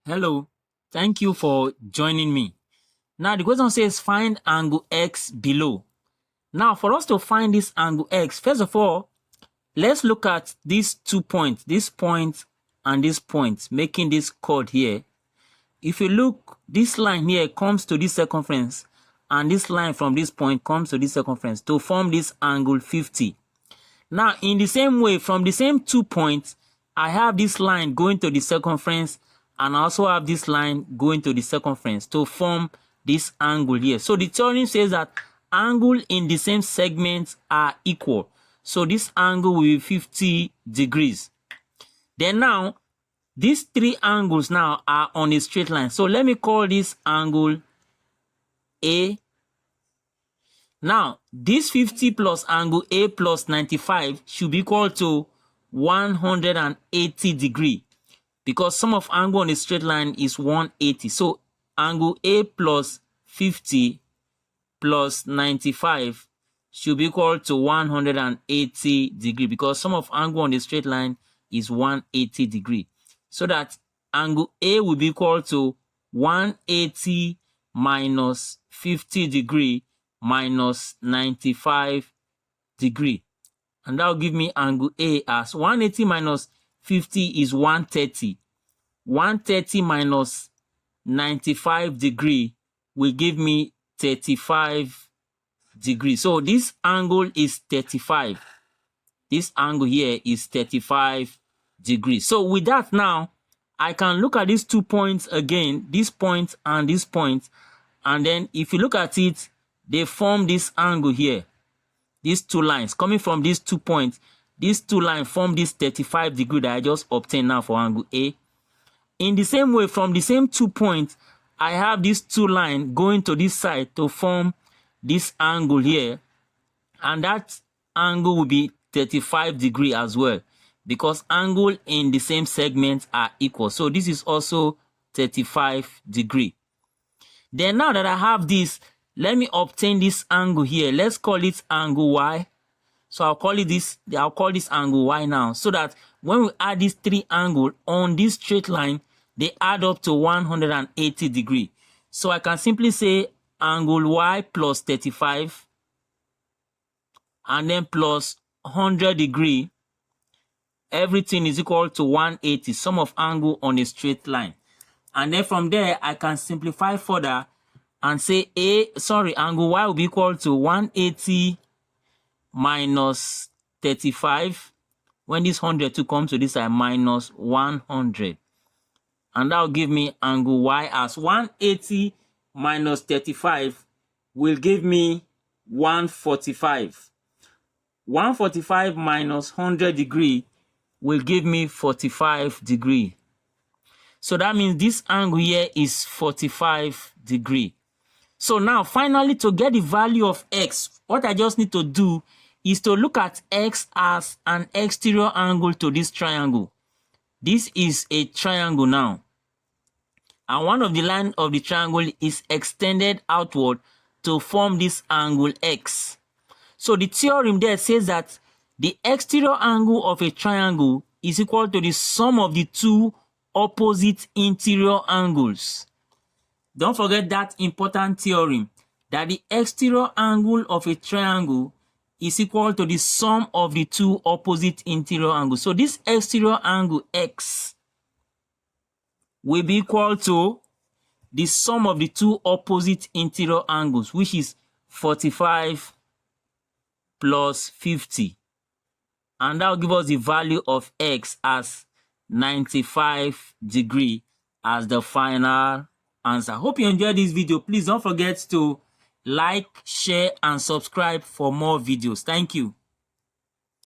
Hello, thank you for joining me. Now the question says find angle X below. Now for us to find this angle X, first of all, let's look at these 2 points, this point and this point, making this chord here. If you look, this line here comes to this circumference and this line from this point comes to this circumference to form this angle 50. Now in the same way, from the same 2 points, I have this line going to the circumference and I also have this line going to the circumference to form this angle here. So the theorem says that angle in the same segments are equal. So this angle will be 50 degrees. Then now, these 3 angles now are on a straight line. So let me call this angle A. Now, this 50 plus angle A plus 95 should be equal to 180 degree. Because sum of angle on a straight line is 180. So angle A plus 50 plus 95 should be equal to 180 degree. Because sum of angle on a straight line is 180 degree. So that angle A will be equal to 180 minus 50 degree minus 95 degree. And that will give me angle A as 180 minus 50 is 130. 130 minus 95 degree will give me 35 degrees. So this angle is 35. This angle here is 35 degrees. So with that now, I can look at these 2 points again, this point and this point. And then if you look at it, they form this angle here. These 2 lines coming from these 2 points. These 2 lines form this 35 degree that I just obtained now for angle A. In the same way, from the same 2 points, I have these 2 lines going to this side to form this angle here. And that angle will be 35 degree as well. Because angle in the same segments are equal. So this is also 35 degree. Then now that I have this, let me obtain this angle here. Let's call it angle Y. So I'll call this angle Y now, so that when we add these 3 angles on this straight line, they add up to 180 degree. So I can simply say angle Y plus 35 and then plus 100 degree. Everything is equal to 180, sum of angle on a straight line. And then from there, I can simplify further and say angle Y will be equal to 180 minus 35, when this 100 to come to this side, minus 100. And that will give me angle Y as 180 minus 35 will give me 145. 145 minus 100 degree will give me 45 degree. So that means this angle here is 45 degree. So now finally, to get the value of X, what I just need to do is to look at X as an exterior angle to this triangle. This is a triangle now. And one of the lines of the triangle is extended outward to form this angle X. So the theorem there says that the exterior angle of a triangle is equal to the sum of the 2 opposite interior angles. Don't forget that important theorem, that the exterior angle of a triangle is equal to the sum of the 2 opposite interior angles. So this exterior angle X will be equal to the sum of the 2 opposite interior angles, which is 45 plus 50. And that will give us the value of X as 95 degree as the final answer. Hope you enjoyed this video. Please don't forget to like, share, and subscribe for more videos. Thank you.